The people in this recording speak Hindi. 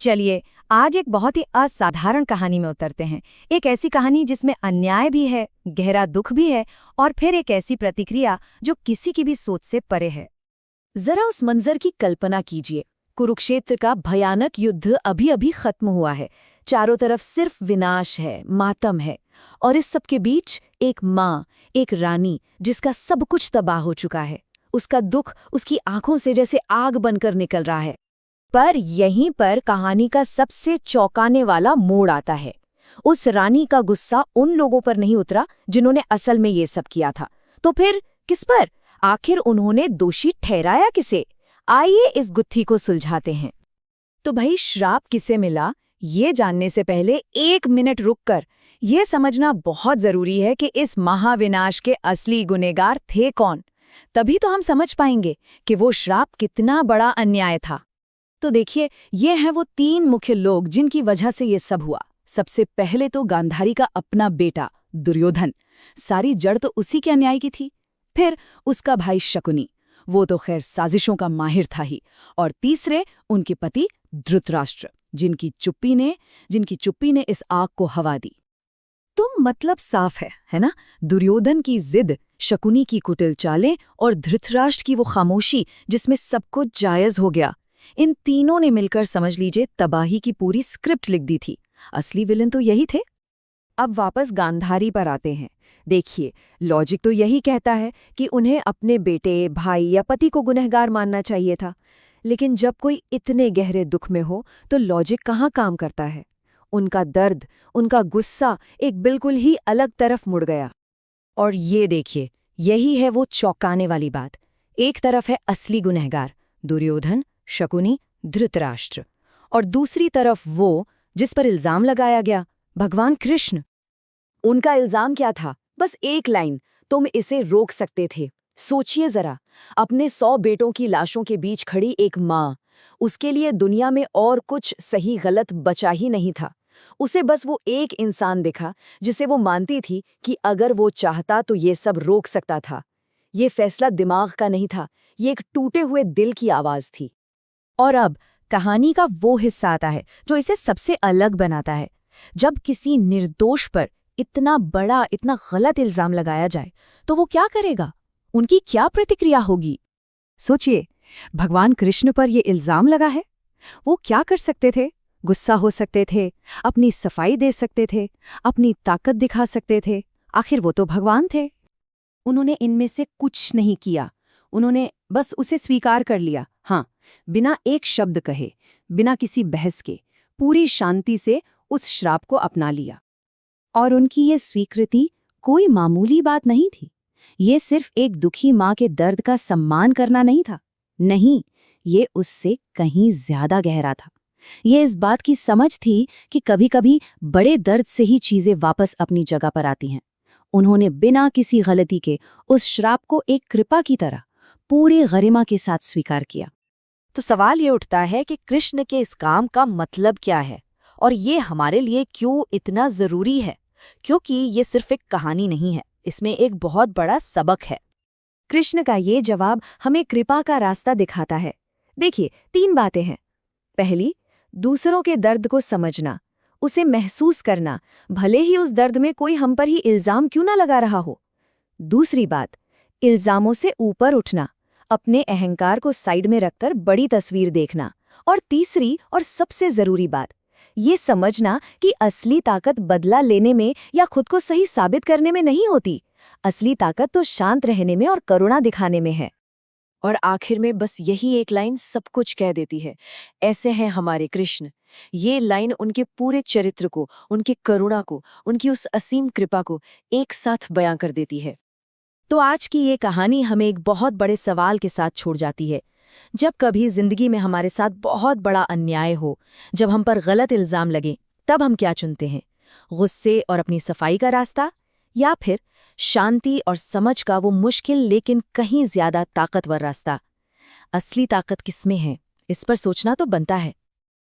चलिए, आज एक बहुत ही असाधारण कहानी में उतरते हैं। एक ऐसी कहानी जिसमें अन्याय भी है, गहरा दुख भी है और फिर एक ऐसी प्रतिक्रिया जो किसी की भी सोच से परे है। जरा उस मंजर की कल्पना कीजिए। कुरुक्षेत्र का भयानक युद्ध अभी अभी खत्म हुआ है। चारों तरफ सिर्फ विनाश है, मातम है। और इस सब के बीच एक माँ, एक रानी, जिसका सब कुछ तबाह हो चुका है। उसका दुख उसकी आंखों से जैसे आग बनकर निकल रहा है। पर यहीं पर कहानी का सबसे चौंकाने वाला मोड़ आता है। उस रानी का गुस्सा उन लोगों पर नहीं उतरा जिन्होंने असल में ये सब किया था। तो फिर किस पर? आखिर उन्होंने दोषी ठहराया किसे? आइए इस गुत्थी को सुलझाते हैं। तो भाई, श्राप किसे मिला, ये जानने से पहले 1 मिनट रुककर ये समझना बहुत जरूरी है कि इस महाविनाश के असली गुनहगार थे कौन। तभी तो हम समझ पाएंगे कि वो श्राप कितना बड़ा अन्याय था। तो देखिए, ये हैं वो 3 मुख्य लोग जिनकी वजह से ये सब हुआ। सबसे पहले तो गांधारी का अपना बेटा दुर्योधन। सारी जड़ तो उसी के अन्याय की थी। फिर उसका भाई शकुनी, वो तो खैर साजिशों का माहिर था ही। और तीसरे उनके पति धृतराष्ट्र, जिनकी चुप्पी ने इस आग को हवा दी। तो मतलब साफ है ना? दुर्योधन की जिद, शकुनी की कुटिल चालें और धृतराष्ट्र की वो खामोशी जिसमें सब कुछ जायज हो गया। इन तीनों ने मिलकर समझ लीजिए तबाही की पूरी स्क्रिप्ट लिख दी थी। असली विलन तो यही थे। अब वापस गांधारी पर आते हैं। देखिए, लॉजिक तो यही कहता है कि उन्हें अपने बेटे, भाई या पति को गुनहगार मानना चाहिए था। लेकिन जब कोई इतने गहरे दुख में हो तो लॉजिक कहाँ काम करता है। उनका दर्द, उनका गुस्सा एक बिल्कुल ही अलग तरफ मुड़ गया। और ये देखिए, यही है वो चौंकाने वाली बात। एक तरफ है असली गुनहगार दुर्योधन, शकुनी, धृतराष्ट्र, और दूसरी तरफ वो जिस पर इल्जाम लगाया गया, भगवान कृष्ण। उनका इल्जाम क्या था? बस एक लाइन, तुम इसे रोक सकते थे। सोचिए जरा, अपने 100 बेटों की लाशों के बीच खड़ी एक माँ, उसके लिए दुनिया में और कुछ सही गलत बचा ही नहीं था। उसे बस वो एक इंसान दिखा जिसे वो मानती थी कि अगर वो चाहता तो ये सब रोक सकता था। ये फैसला दिमाग का नहीं था, ये एक टूटे हुए दिल की आवाज थी। और अब कहानी का वो हिस्सा आता है जो इसे सबसे अलग बनाता है। जब किसी निर्दोष पर इतना बड़ा, इतना गलत इल्जाम लगाया जाए तो वो क्या करेगा? उनकी क्या प्रतिक्रिया होगी? सोचिए, भगवान कृष्ण पर ये इल्जाम लगा है। वो क्या कर सकते थे? गुस्सा हो सकते थे, अपनी सफाई दे सकते थे, अपनी ताकत दिखा सकते थे। आखिर वो तो भगवान थे। उन्होंने इनमें से कुछ नहीं किया। उन्होंने बस उसे स्वीकार कर लिया। हाँ, बिना एक शब्द कहे, बिना किसी बहस के, पूरी शांति से उस श्राप को अपना लिया। और उनकी ये स्वीकृति कोई मामूली बात नहीं थी। ये सिर्फ एक दुखी माँ के दर्द का सम्मान करना नहीं था। नहीं, ये उससे कहीं ज्यादा गहरा था। ये इस बात की समझ थी कि कभी-कभी बड़े दर्द से ही चीजें वापस अपनी जगह पर आती हैं। उन्होंने बिना किसी गलती के उस श्राप को एक कृपा की तरह पूरी गरिमा के साथ स्वीकार किया। तो सवाल ये उठता है कि कृष्ण के इस काम का मतलब क्या है और ये हमारे लिए क्यों इतना जरूरी है? क्योंकि ये सिर्फ एक कहानी नहीं है, इसमें एक बहुत बड़ा सबक है। कृष्ण का ये जवाब हमें कृपा का रास्ता दिखाता है। देखिए, 3 बातें हैं। पहली, दूसरों के दर्द को समझना, उसे महसूस करना, भले ही उस दर्द में कोई हम पर ही इल्जाम क्यों ना लगा रहा हो। दूसरी बात, इल्जामों से ऊपर उठना, अपने अहंकार को साइड में रखकर बड़ी तस्वीर देखना। और तीसरी और सबसे जरूरी बात, ये समझना कि असली ताकत बदला लेने में या खुद को सही साबित करने में नहीं होती। असली ताकत तो शांत रहने में और करुणा दिखाने में है। और आखिर में बस यही एक लाइन सब कुछ कह देती है, ऐसे हैं हमारे कृष्ण। ये लाइन उनके पूरे चरित्र को, उनकी करुणा को, उनकी उस असीम कृपा को एक साथ बयां कर देती है। तो आज की ये कहानी हमें एक बहुत बड़े सवाल के साथ छोड़ जाती है। जब कभी जिंदगी में हमारे साथ बहुत बड़ा अन्याय हो, जब हम पर गलत इल्जाम लगे, तब हम क्या चुनते हैं? गुस्से और अपनी सफाई का रास्ता, या फिर शांति और समझ का वो मुश्किल लेकिन कहीं ज्यादा ताकतवर रास्ता? असली ताकत किसमें है, इस पर सोचना तो बनता है।